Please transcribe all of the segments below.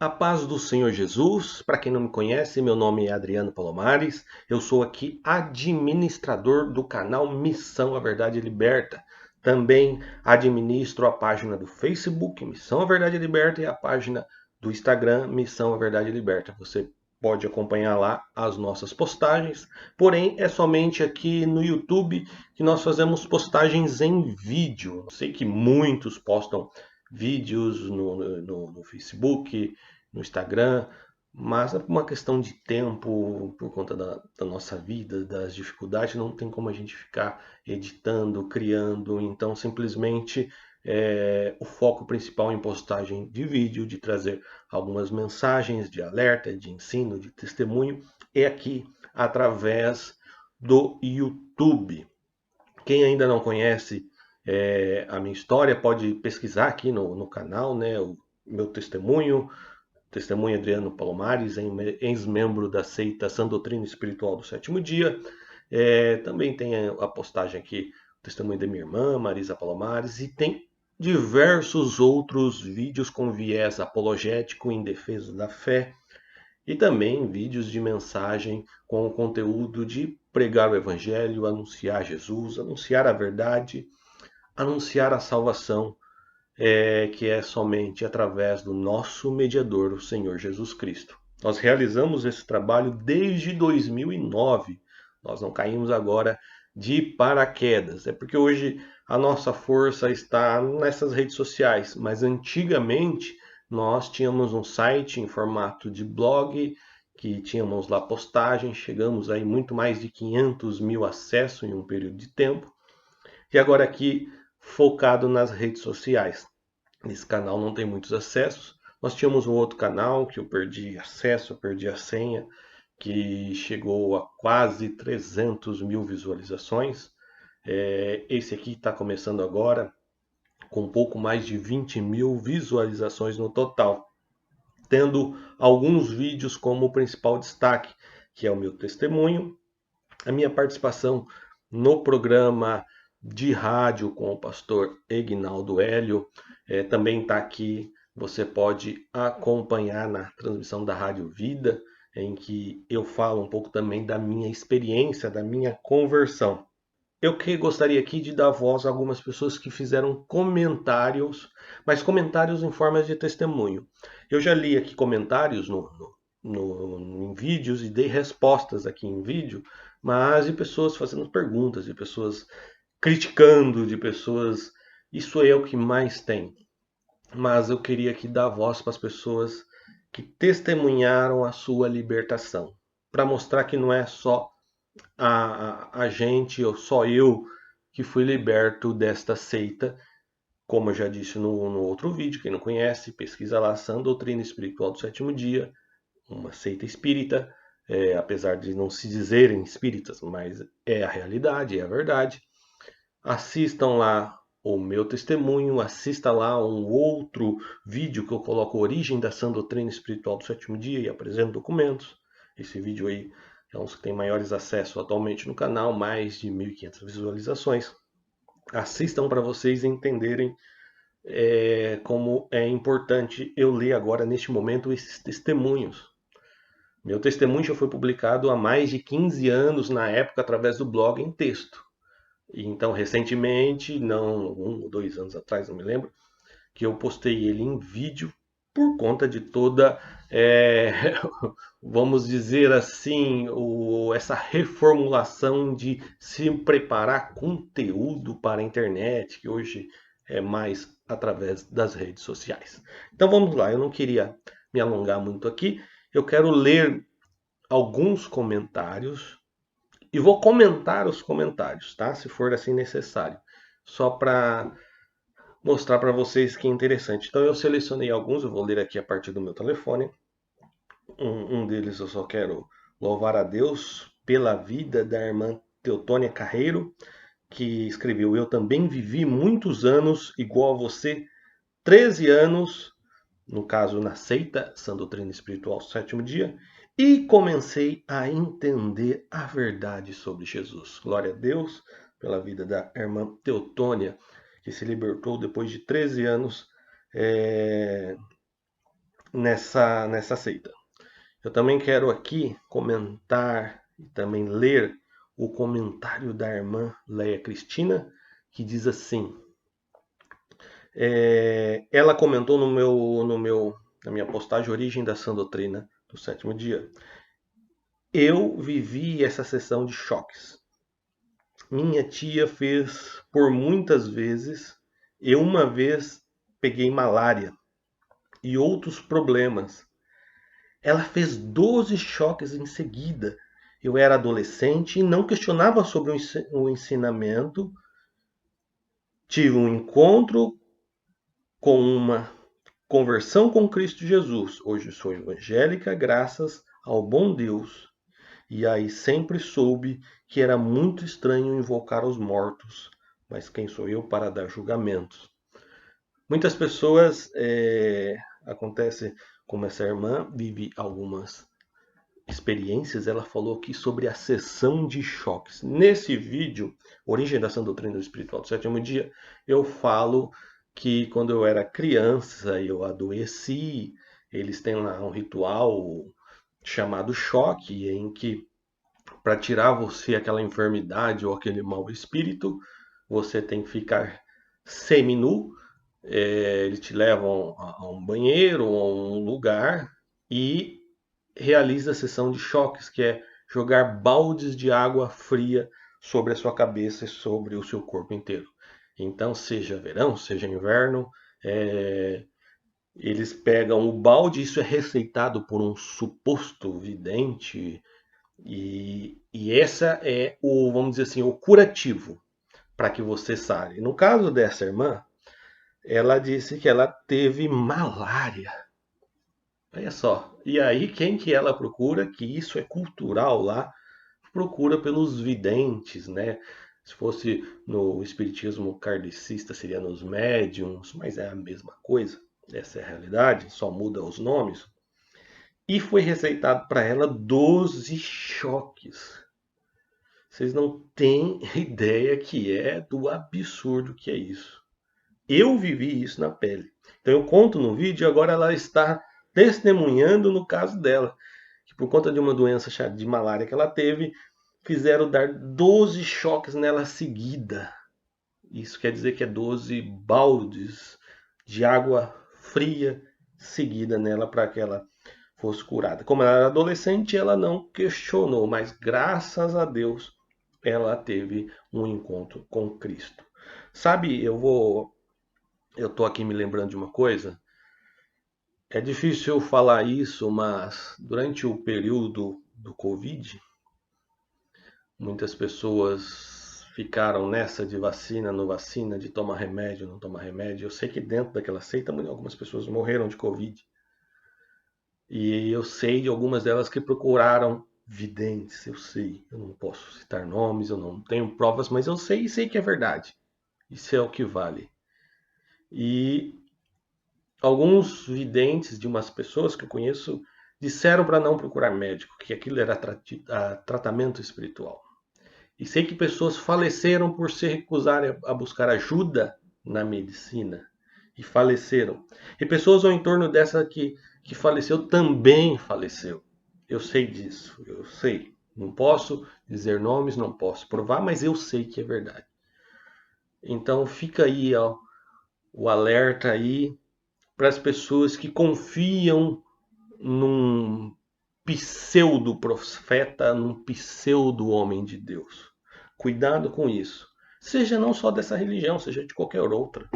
A paz do Senhor Jesus. Para quem não me conhece, meu nome é Adriano Palomares. Eu sou aqui administrador do canal Missão a Verdade Liberta. Também administro a página do Facebook Missão a Verdade Liberta e a página do Instagram Missão a Verdade Liberta. Você pode acompanhar lá as nossas postagens, porém é somente aqui no YouTube que nós fazemos postagens em vídeo. Eu sei que muitos postam vídeos no Facebook, no Instagram, mas é por uma questão de tempo, por conta da nossa vida, das dificuldades, não tem como a gente ficar editando, criando, então simplesmente o foco principal em postagem de vídeo, de trazer algumas mensagens de alerta, de ensino, de testemunho, é aqui através do YouTube. Quem ainda não conhece a minha história pode pesquisar aqui no canal, né, o meu testemunho, Testemunho Adriano Palomares, ex-membro da seita Sã Doutrina Espiritual do Sétimo Dia. Também tem a postagem aqui, o testemunho da minha irmã, Marisa Palomares, e tem diversos outros vídeos com viés apologético em defesa da fé, e também vídeos de mensagem com o conteúdo de pregar o Evangelho, anunciar Jesus, anunciar a verdade, anunciar a salvação, que é somente através do nosso mediador, o Senhor Jesus Cristo. Nós realizamos esse trabalho desde 2009. Nós não caímos agora de paraquedas. É porque hoje a nossa força está nessas redes sociais, mas antigamente nós tínhamos um site em formato de blog, que tínhamos lá postagens, chegamos aí muito mais de 500 mil acessos em um período de tempo. E agora aqui focado nas redes sociais. Esse canal não tem muitos acessos. Nós tínhamos um outro canal que eu perdi acesso, eu perdi a senha, que chegou a quase 300 mil visualizações. Esse aqui está começando agora, com um pouco mais de 20 mil visualizações no total, tendo alguns vídeos como principal destaque, que é o meu testemunho, a minha participação no programa de rádio com o pastor Egnaldo Hélio, também está aqui. Você pode acompanhar na transmissão da Rádio Vida, em que eu falo um pouco também da minha experiência, da minha conversão. Eu que gostaria aqui de dar voz a algumas pessoas que fizeram comentários, mas comentários em forma de testemunho. Eu já li aqui comentários em vídeos e dei respostas aqui em vídeo, mas de pessoas fazendo perguntas, de pessoas criticando, de pessoas. Isso é o que mais tem. Mas eu queria aqui dar voz para as pessoas que testemunharam a sua libertação, para mostrar que não é só a gente, ou só eu, que fui liberto desta seita. Como eu já disse no outro vídeo, quem não conhece, pesquisa lá, Sã Doutrina Espiritual do Sétimo Dia, uma seita espírita, apesar de não se dizerem espíritas, mas é a realidade, é a verdade. Assistam lá o meu testemunho, assista lá um outro vídeo que eu coloco a origem da Sã Doutrina Espiritual do Sétimo Dia e apresento documentos. Esse vídeo aí é um dos que tem maiores acessos atualmente no canal, mais de 1.500 visualizações. Assistam para vocês entenderem como é importante eu ler agora, neste momento, esses testemunhos. Meu testemunho já foi publicado há mais de 15 anos, na época, através do blog em texto. E então, recentemente, não 1 ou 2 anos atrás, não me lembro, que eu postei ele em vídeo por conta de toda, vamos dizer assim, essa reformulação de se preparar conteúdo para a internet, que hoje é mais através das redes sociais. Então vamos lá, eu não queria me alongar muito aqui, eu quero ler alguns comentários e vou comentar os comentários, tá? Se for assim necessário, só para mostrar para vocês que é interessante. Então eu selecionei alguns, eu vou ler aqui a partir do meu telefone. Um deles eu só quero louvar a Deus pela vida da irmã Teotônia Carreiro, que escreveu: Eu também vivi muitos anos igual a você, 13 anos, no caso na seita Sã Doutrina Espiritual Sétimo Dia, e comecei a entender a verdade sobre Jesus. Glória a Deus pela vida da irmã Teotônia, que se libertou depois de 13 anos nessa seita. Eu também quero aqui comentar e também ler o comentário da irmã Leia Cristina, que diz assim: ela comentou na minha postagem Origem da Sã Doutrina do Sétimo Dia. Eu vivi essa sessão de choques. Minha tia fez por muitas vezes. Eu uma vez peguei malária e outros problemas. Ela fez 12 choques em seguida. Eu era adolescente e não questionava sobre o ensinamento. Tive um encontro com uma conversão com Cristo Jesus. Hoje sou evangélica graças ao bom Deus. E aí sempre soube que era muito estranho invocar os mortos. Mas quem sou eu para dar julgamentos? Muitas pessoas, acontece como essa irmã vive algumas experiências, ela falou aqui sobre a sessão de choques. Nesse vídeo, Origem da Sã Doutrina do Espiritual do Sétimo Dia, eu falo que quando eu era criança eu adoeci, eles têm lá um ritual chamado choque, em que para tirar você aquela enfermidade ou aquele mau espírito, você tem que ficar seminu, eles te levam a um banheiro ou a um lugar e realiza a sessão de choques, que é jogar baldes de água fria sobre a sua cabeça e sobre o seu corpo inteiro. Então, seja verão, seja inverno, eles pegam o balde, isso é receitado por um suposto vidente, e essa é o, vamos dizer assim, o curativo para que você sare. No caso dessa irmã, ela disse que ela teve malária. Olha só. E aí, quem que ela procura? Que isso é cultural lá. Procura pelos videntes, né? Se fosse no espiritismo kardecista, seria nos médiums, mas é a mesma coisa. Essa é a realidade, só muda os nomes. E foi receitado para ela 12 choques. Vocês não têm ideia que é do absurdo que é isso. Eu vivi isso na pele. Então eu conto no vídeo e agora ela está testemunhando no caso dela, que por conta de uma doença de malária que ela teve, fizeram dar 12 choques nela seguida. Isso quer dizer que é 12 baldes de água fria seguida nela para que ela fosse curada. Como ela era adolescente, ela não questionou, mas graças a Deus ela teve um encontro com Cristo. Sabe, eu tô aqui me lembrando de uma coisa. É difícil eu falar isso, mas durante o período do Covid, muitas pessoas ficaram nessa de vacina, não vacina, de tomar remédio, não tomar remédio. Eu sei que dentro daquela seita algumas pessoas morreram de Covid. E eu sei de algumas delas que procuraram videntes, eu sei. Eu não posso citar nomes, eu não tenho provas, mas eu sei e sei que é verdade. Isso é o que vale. E alguns videntes de umas pessoas que eu conheço disseram para não procurar médico, que aquilo era tratamento espiritual. E sei que pessoas faleceram por se recusarem a buscar ajuda na medicina. E faleceram. E pessoas ao entorno dessa que faleceu também faleceu. Eu sei disso, eu sei. Não posso dizer nomes, não posso provar, mas eu sei que é verdade. Então fica aí ó, o alerta aí para as pessoas que confiam num pseudo-profeta, num pseudo-homem de Deus. Cuidado com isso. Seja não só dessa religião, seja de qualquer outra.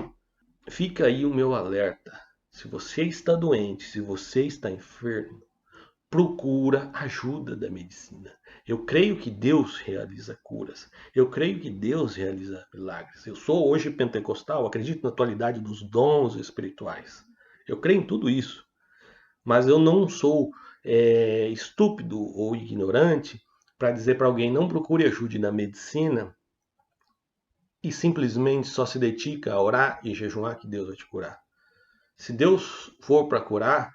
Fica aí o meu alerta. Se você está doente, se você está enfermo, procura ajuda da medicina. Eu creio que Deus realiza curas. Eu creio que Deus realiza milagres. Eu sou hoje pentecostal, acredito na atualidade dos dons espirituais. Eu creio em tudo isso. Mas eu não sou estúpido ou ignorante para dizer para alguém não procure ajuda na medicina e simplesmente só se dedica a orar e jejuar que Deus vai te curar. Se Deus for para curar,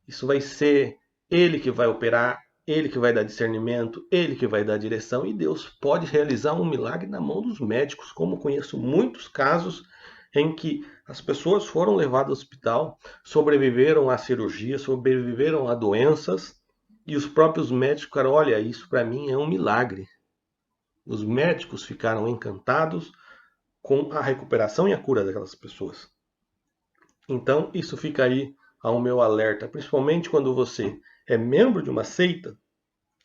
isso vai ser Ele que vai operar, Ele que vai dar discernimento, Ele que vai dar direção, e Deus pode realizar um milagre na mão dos médicos, como conheço muitos casos em que as pessoas foram levadas ao hospital, sobreviveram à cirurgia, sobreviveram a doenças, e os próprios médicos ficaram, olha, isso para mim é um milagre. Os médicos ficaram encantados com a recuperação e a cura daquelas pessoas. Então, isso fica aí ao meu alerta, principalmente quando você é membro de uma seita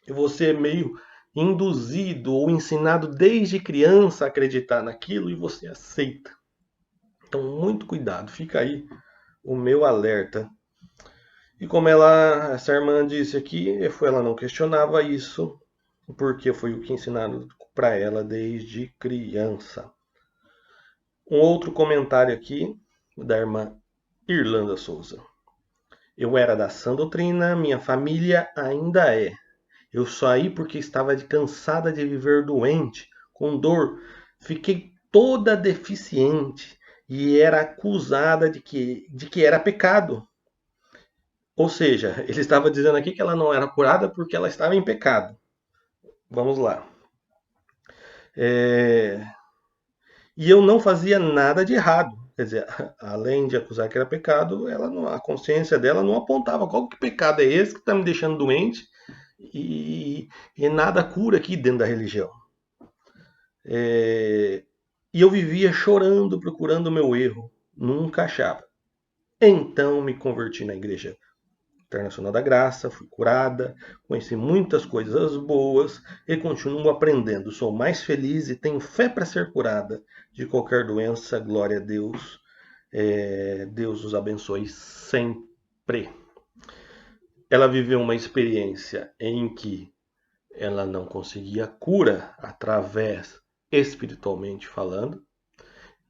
e você é meio induzido ou ensinado desde criança a acreditar naquilo e você aceita. Então, muito cuidado, fica aí o meu alerta. E como essa irmã disse aqui, ela não questionava isso, porque foi o que ensinaram para ela desde criança. Um outro comentário aqui da irmã Irlanda Souza. Eu era da sã doutrina, minha família ainda é. Eu saí porque estava cansada de viver doente, com dor. Fiquei toda deficiente e era acusada de que era pecado. Ou seja, ele estava dizendo aqui que ela não era curada porque ela estava em pecado. Vamos lá. E eu não fazia nada de errado. Quer dizer, além de acusar que era pecado, a consciência dela não apontava qual que pecado é esse que está me deixando doente e nada cura aqui dentro da religião. E eu vivia chorando, procurando o meu erro. Nunca achava. Então me converti na Igreja Internacional da Graça, fui curada, conheci muitas coisas boas e continuo aprendendo. Sou mais feliz e tenho fé para ser curada de qualquer doença. Glória a Deus. Deus os abençoe sempre. Ela viveu uma experiência em que ela não conseguia cura espiritualmente falando,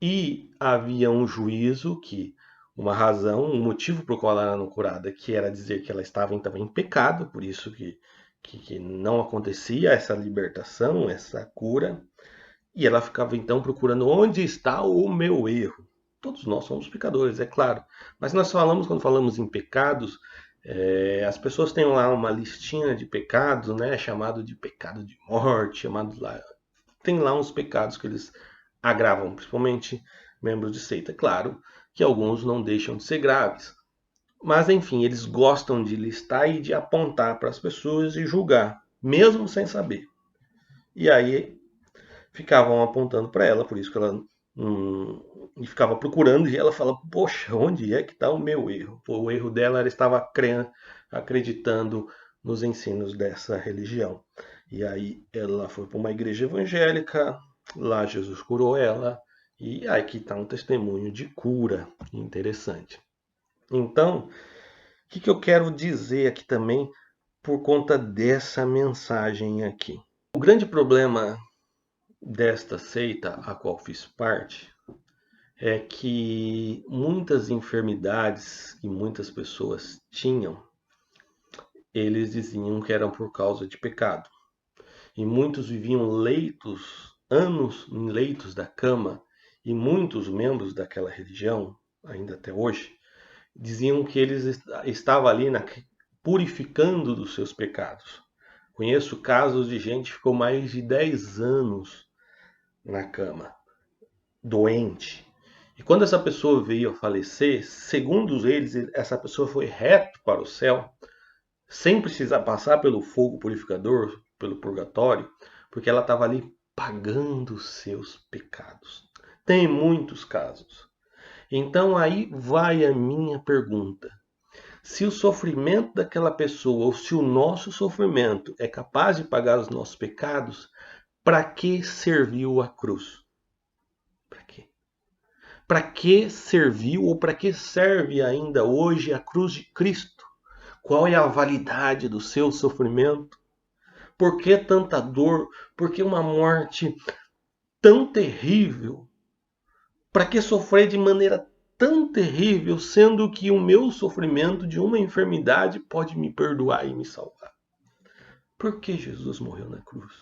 e havia um juízo uma razão, um motivo por qual ela era não curada, que era dizer que ela estava então em pecado, por isso que não acontecia essa libertação, essa cura, e ela ficava então procurando onde está o meu erro. Todos nós somos pecadores, é claro, mas quando falamos em pecados, as pessoas têm lá uma listinha de pecados, né, chamado de pecado de morte, tem lá uns pecados que eles agravam, principalmente membros de seita. Claro que alguns não deixam de ser graves, mas enfim, eles gostam de listar e de apontar para as pessoas e julgar, mesmo sem saber. E aí ficavam apontando para ela, por isso que ela e ficava procurando, e ela fala, poxa, onde é que está o meu erro? O erro dela era estava acreditando nos ensinos dessa religião. E aí ela foi para uma igreja evangélica, lá Jesus curou ela, e aqui está um testemunho de cura interessante. Então, o que eu quero dizer aqui também por conta dessa mensagem aqui? O grande problema desta seita a qual fiz parte é que muitas enfermidades que muitas pessoas tinham, eles diziam que eram por causa de pecado. E muitos viviam anos em leitos da cama, e muitos membros daquela religião, ainda até hoje, diziam que eles estavam ali purificando dos seus pecados. Conheço casos de gente que ficou mais de 10 anos na cama, doente. E quando essa pessoa veio a falecer, segundo eles, essa pessoa foi reto para o céu, sem precisar passar pelo fogo purificador, pelo purgatório, porque ela estava ali pagando os seus pecados. Tem muitos casos. Então aí vai a minha pergunta. Se o sofrimento daquela pessoa, ou se o nosso sofrimento é capaz de pagar os nossos pecados, para que serviu a cruz? Para quê? Para que serviu ou para que serve ainda hoje a cruz de Cristo? Qual é a validade do seu sofrimento? Por que tanta dor? Por que uma morte tão terrível? Para que sofrer de maneira tão terrível, sendo que o meu sofrimento de uma enfermidade pode me perdoar e me salvar? Por que Jesus morreu na cruz?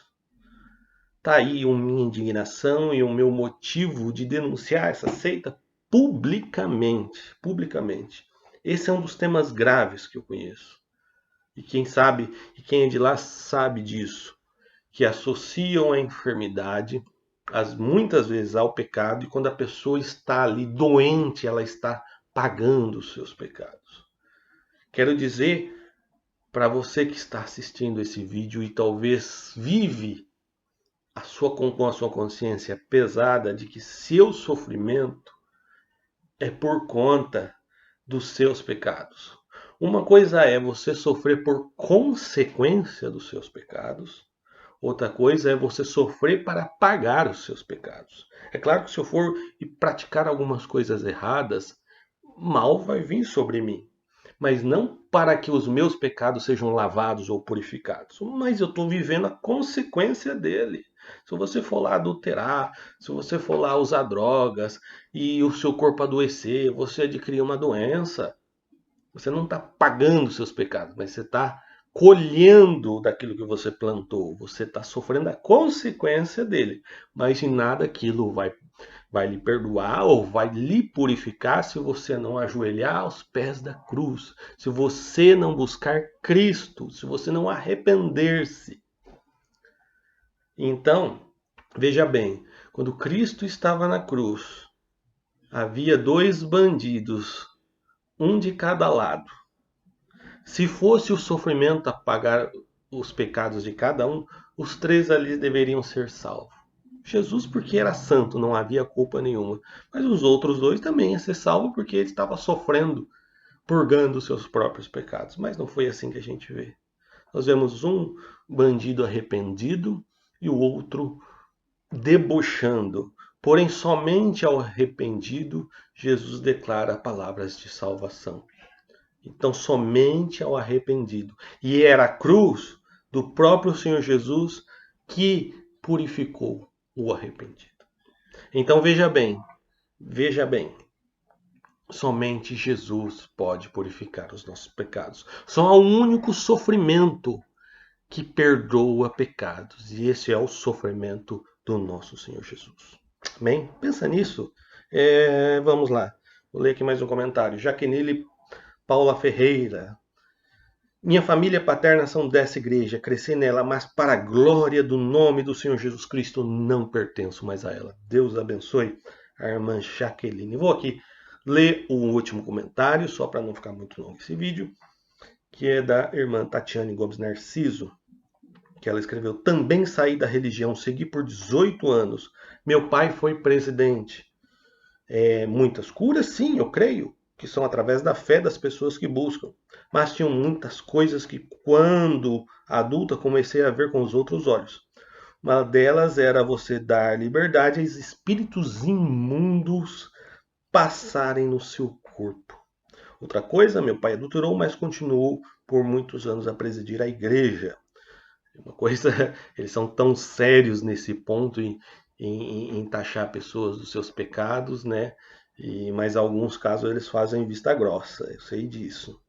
Está aí a minha indignação e o meu motivo de denunciar essa seita publicamente. Esse é um dos temas graves que eu conheço. E quem é de lá sabe disso. Que associam a enfermidade muitas vezes ao pecado, e quando a pessoa está ali doente, ela está pagando os seus pecados. Quero dizer para você que está assistindo esse vídeo e talvez vive com a sua consciência pesada de que seu sofrimento é por conta dos seus pecados. Uma coisa é você sofrer por consequência dos seus pecados, outra coisa é você sofrer para pagar os seus pecados. É claro que se eu for e praticar algumas coisas erradas, mal vai vir sobre mim. Mas não para que os meus pecados sejam lavados ou purificados. Mas eu estou vivendo a consequência dele. Se você for lá adulterar, se você for lá usar drogas e o seu corpo adoecer, você adquirir uma doença, você não está pagando os seus pecados, mas você está colhendo daquilo que você plantou. Você está sofrendo a consequência dele. Mas em nada aquilo vai lhe perdoar ou vai lhe purificar se você não ajoelhar aos pés da cruz, se você não buscar Cristo, se você não arrepender-se. Então, veja bem, quando Cristo estava na cruz, havia dois bandidos, um de cada lado. Se fosse o sofrimento a pagar os pecados de cada um, os três ali deveriam ser salvos. Jesus, porque era santo, não havia culpa nenhuma. Mas os outros dois também iam ser salvos porque ele estava sofrendo, purgando os seus próprios pecados. Mas não foi assim que a gente vê. Nós vemos um bandido arrependido e o outro debochando. Porém, somente ao arrependido, Jesus declara palavras de salvação. Então, somente ao arrependido. E era a cruz do próprio Senhor Jesus que purificou o arrependido. Então, veja bem, somente Jesus pode purificar os nossos pecados. Só há um único sofrimento que perdoa pecados, e esse é o sofrimento do nosso Senhor Jesus. Amém? Pensa nisso. Vamos lá. Vou ler aqui mais um comentário. Jaqueline Paula Ferreira. Minha família paterna são dessa igreja, cresci nela, mas para a glória do nome do Senhor Jesus Cristo não pertenço mais a ela. Deus abençoe a irmã Jaqueline. Vou aqui ler o último comentário, só para não ficar muito longo esse vídeo, que é da irmã Tatiane Gomes Narciso, que ela escreveu: também saí da religião, segui por 18 anos. Meu pai foi presidente. Muitas curas, sim, eu creio, que são através da fé das pessoas que buscam. Mas tinham muitas coisas que, quando adulta, comecei a ver com os outros olhos. Uma delas era você dar liberdade aos espíritos imundos passarem no seu corpo. Outra coisa, meu pai adulterou, mas continuou por muitos anos a presidir a igreja. Uma coisa, eles são tão sérios nesse ponto em taxar pessoas dos seus pecados, né? Mas alguns casos eles fazem vista grossa, eu sei disso.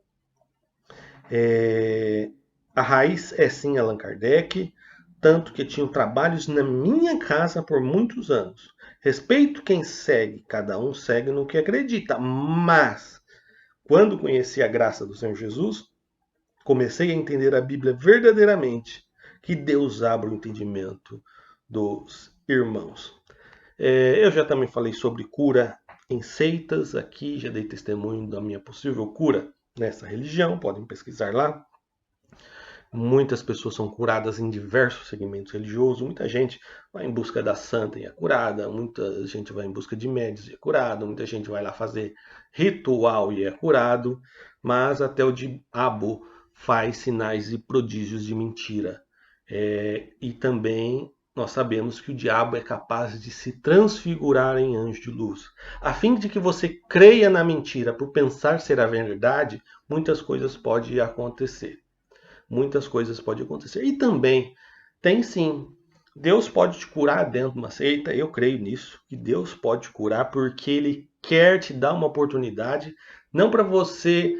A raiz é sim Allan Kardec, tanto que tinham trabalhos na minha casa por muitos anos. Respeito quem segue, cada um segue no que acredita, mas quando conheci a graça do Senhor Jesus, comecei a entender a Bíblia verdadeiramente, que Deus abra o entendimento dos irmãos. Eu já também falei sobre cura em seitas aqui, já dei testemunho da minha possível cura nessa religião, podem pesquisar lá. Muitas pessoas são curadas em diversos segmentos religiosos, muita gente vai em busca da santa e é curada, muita gente vai em busca de médios e é curado, muita gente vai lá fazer ritual e é curado, mas até o diabo faz sinais e prodígios de mentira. E também nós sabemos que o diabo é capaz de se transfigurar em anjo de luz. A fim de que você creia na mentira por pensar ser a verdade, muitas coisas podem acontecer. Muitas coisas podem acontecer. E também, tem sim, Deus pode te curar dentro de uma seita, eu creio nisso, que Deus pode te curar porque Ele quer te dar uma oportunidade, não para você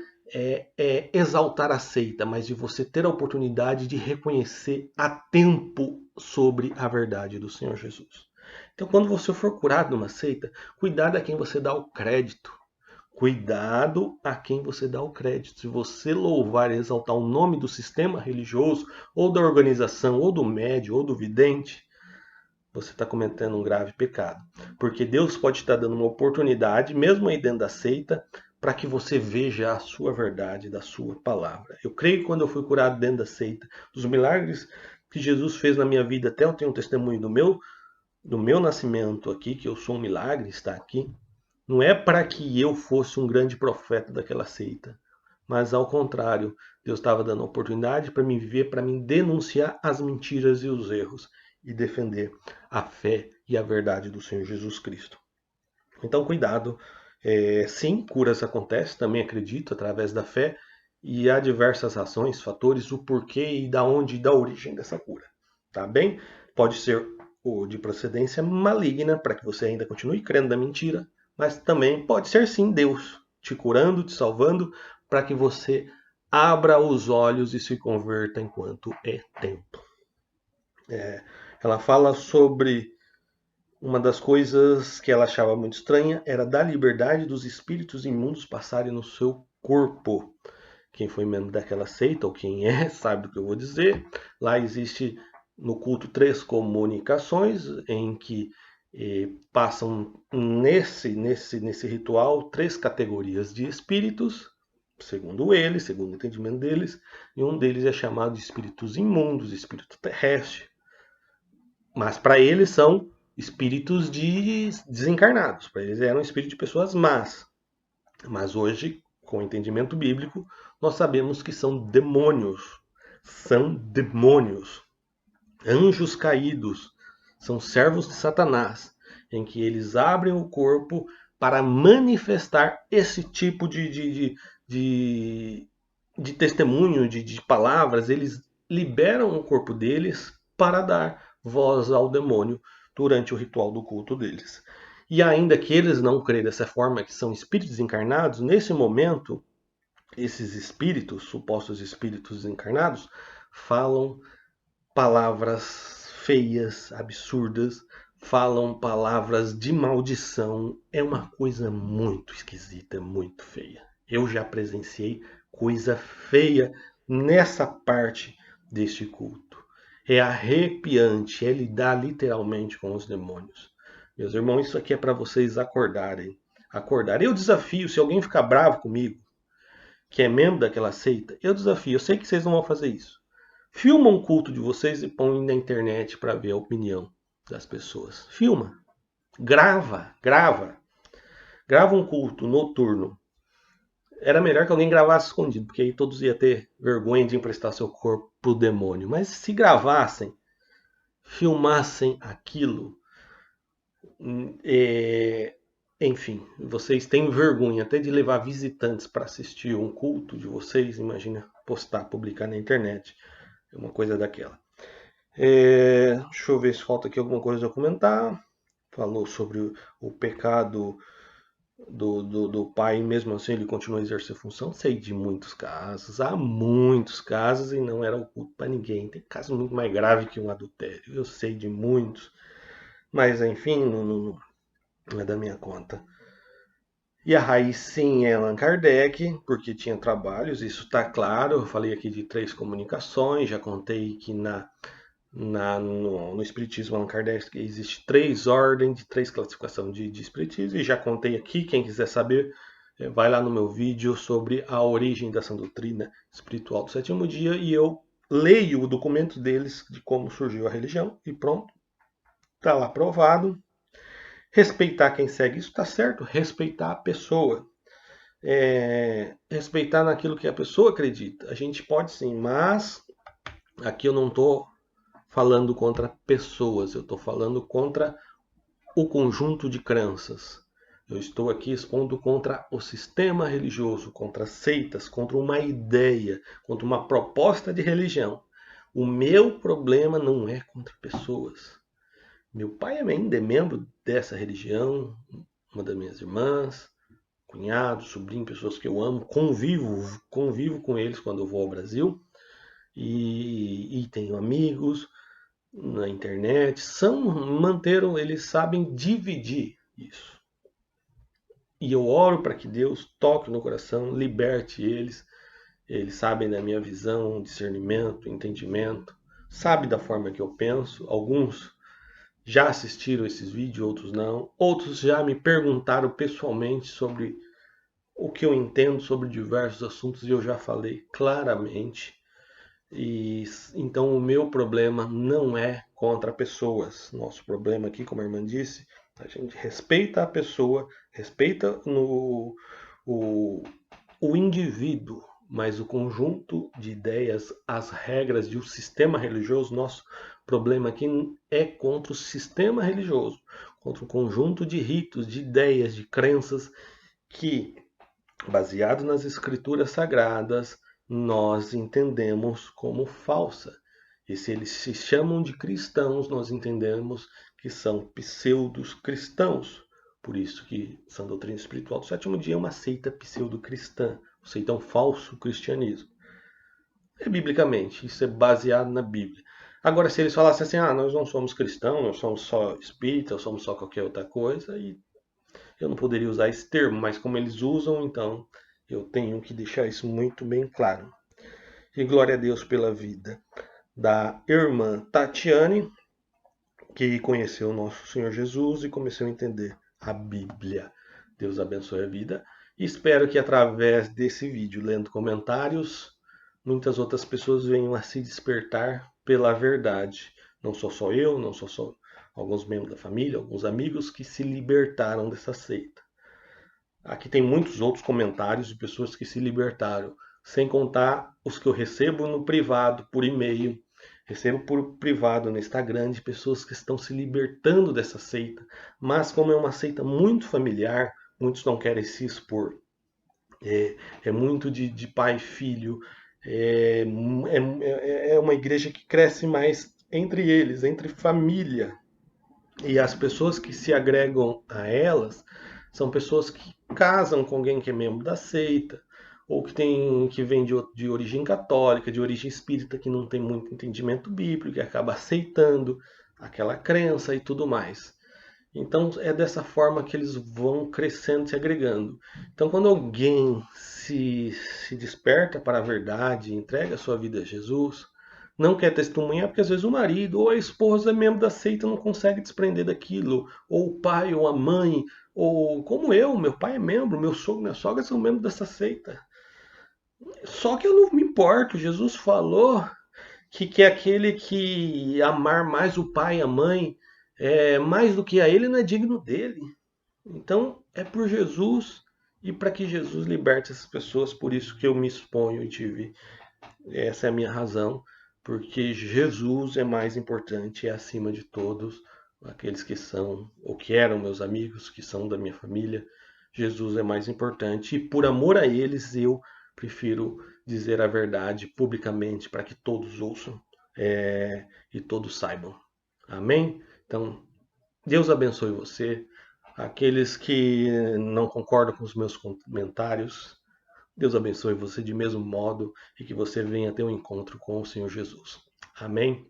exaltar a seita, mas de você ter a oportunidade de reconhecer a tempo sobre a verdade do Senhor Jesus. Então, quando você for curado numa seita, cuidado a quem você dá o crédito. Cuidado a quem você dá o crédito. Se você louvar e exaltar o nome do sistema religioso, ou da organização, ou do médium, ou do vidente, você está cometendo um grave pecado. Porque Deus pode estar dando uma oportunidade, mesmo aí dentro da seita, para que você veja a sua verdade da sua palavra. Eu creio que quando eu fui curado dentro da seita, dos milagres que Jesus fez na minha vida, até eu tenho um testemunho do meu nascimento aqui, que eu sou um milagre, está aqui. Não é para que eu fosse um grande profeta daquela seita, mas ao contrário, Deus estava dando oportunidade para mim viver, para mim denunciar as mentiras e os erros e defender a fé e a verdade do Senhor Jesus Cristo. Então, cuidado. Sim, curas acontecem, também acredito, através da fé, e há diversas razões, fatores, o porquê e da onde e da origem dessa cura. Tá bem? Pode ser de procedência maligna, para que você ainda continue crendo na mentira, mas também pode ser sim Deus te curando, te salvando, para que você abra os olhos e se converta enquanto é tempo. Ela fala sobre uma das coisas que ela achava muito estranha era da liberdade dos espíritos imundos passarem no seu corpo. Quem foi membro daquela seita, ou quem é, sabe o que eu vou dizer. Lá existe no culto 3 comunicações, em que passam nesse ritual 3 categorias de espíritos, segundo eles, segundo o entendimento deles, e um deles é chamado de espíritos imundos, espírito terrestre. Mas para eles são espíritos desencarnados, para eles eram espíritos de pessoas más. Mas hoje, com o entendimento bíblico, nós sabemos que são demônios. São demônios. Anjos caídos. São servos de Satanás, em que eles abrem o corpo para manifestar esse tipo de testemunho, de palavras. Eles liberam o corpo deles para dar voz ao demônio durante o ritual do culto deles. E ainda que eles não creem dessa forma, que são espíritos encarnados, nesse momento, esses espíritos, supostos espíritos encarnados, falam palavras feias, absurdas, falam palavras de maldição. É uma coisa muito esquisita, muito feia. Eu já presenciei coisa feia nessa parte deste culto. É arrepiante, é lidar literalmente com os demônios. Meus irmãos, isso aqui é para vocês acordarem. Acordarem. Eu desafio, se alguém ficar bravo comigo, que é membro daquela seita, eu desafio. Eu sei que vocês não vão fazer isso. Filma um culto de vocês e põe na internet para ver a opinião das pessoas. Filma. Grava. Grava um culto noturno. Era melhor que alguém gravasse escondido, porque aí todos iam ter vergonha de emprestar seu corpo pro demônio. Mas se gravassem, filmassem aquilo, enfim, vocês têm vergonha até de levar visitantes para assistir um culto de vocês, imagina postar, publicar na internet, é uma coisa daquela. Deixa eu ver se falta aqui alguma coisa a comentar. Falou sobre o pecado do pai, mesmo assim ele continua a exercer função. Sei de muitos casos, há muitos casos e não era oculto para ninguém. Tem casos muito mais graves que um adultério, eu sei de muitos, mas enfim, não é da minha conta. E a raiz sim é Allan Kardec, porque tinha trabalhos, isso está claro. Eu falei aqui de 3 comunicações, já contei que no Espiritismo Allan Kardec existe 3 ordens, 3 classificações de Espiritismo, e já contei aqui, quem quiser saber, vai lá no meu vídeo sobre a origem dessa doutrina espiritual do sétimo dia, e eu leio o documento deles de como surgiu a religião, e pronto, está lá provado. Respeitar quem segue, isso está certo, respeitar a pessoa. Respeitar naquilo que a pessoa acredita. A gente pode sim, mas aqui eu não estou falando contra pessoas, eu estou falando contra o conjunto de crenças. Eu estou aqui expondo contra o sistema religioso, contra seitas, contra uma ideia, contra uma proposta de religião. O meu problema não é contra pessoas. Meu pai ainda é membro dessa religião, uma das minhas irmãs, cunhado, sobrinho, pessoas que eu amo, convivo com eles quando eu vou ao Brasil e tenho amigos na internet, eles sabem dividir isso. E eu oro para que Deus toque no coração, liberte eles. Eles sabem da minha visão, discernimento, entendimento, sabe da forma que eu penso. Alguns já assistiram esses vídeos, outros não. Outros já me perguntaram pessoalmente sobre o que eu entendo sobre diversos assuntos e eu já falei claramente. E então o meu problema não é contra pessoas. Nosso problema aqui, como a irmã disse, a gente respeita a pessoa, respeita o, o indivíduo, mas o conjunto de ideias, as regras de um sistema religioso, nosso problema aqui é contra o sistema religioso, contra o conjunto de ritos, de ideias, de crenças que, baseado nas escrituras sagradas, nós entendemos como falsa. E se eles se chamam de cristãos, nós entendemos que são pseudos cristãos. Por isso que Sã Doutrina Espiritual do Sétimo Dia é uma seita pseudo-cristã, ou seja, um falso cristianismo. É biblicamente, isso é baseado na Bíblia. Agora, se eles falassem assim, nós não somos cristãos, nós somos só espíritas, somos só qualquer outra coisa, e eu não poderia usar esse termo, mas como eles usam, então eu tenho que deixar isso muito bem claro. E glória a Deus pela vida da irmã Tatiane, que conheceu o nosso Senhor Jesus e começou a entender a Bíblia. Deus abençoe a vida. E espero que através desse vídeo, lendo comentários, muitas outras pessoas venham a se despertar pela verdade. Não sou só eu, não sou só alguns membros da família, alguns amigos que se libertaram dessa seita. Aqui tem muitos outros comentários de pessoas que se libertaram, sem contar os que eu recebo no privado, por e-mail, recebo por privado no Instagram de pessoas que estão se libertando dessa seita. Mas como é uma seita muito familiar, muitos não querem se expor. É muito de pai e filho. É uma igreja que cresce mais entre eles, entre família. E as pessoas que se agregam a elas são pessoas que casam com alguém que é membro da seita, ou que vem de origem católica, de origem espírita, que não tem muito entendimento bíblico, e acaba aceitando aquela crença e tudo mais. Então é dessa forma que eles vão crescendo, se agregando. Então quando alguém se desperta para a verdade, entrega a sua vida a Jesus, não quer testemunhar porque às vezes o marido ou a esposa é membro da seita não consegue desprender daquilo, ou o pai ou a mãe, ou como eu, meu pai é membro, meu sogro, minha sogra são membros dessa seita. Só que eu não me importo, Jesus falou que é aquele que amar mais o pai e a mãe mais do que a ele não é digno dele. Então é por Jesus e para que Jesus liberte essas pessoas, por isso que eu me exponho e tive. Essa é a minha razão, porque Jesus é mais importante, é acima de todos aqueles que são ou que eram meus amigos, que são da minha família. Jesus é mais importante e por amor a eles eu prefiro dizer a verdade publicamente para que todos ouçam e todos saibam. Amém? Então, Deus abençoe você. Aqueles que não concordam com os meus comentários, Deus abençoe você de mesmo modo e que você venha ter um encontro com o Senhor Jesus. Amém?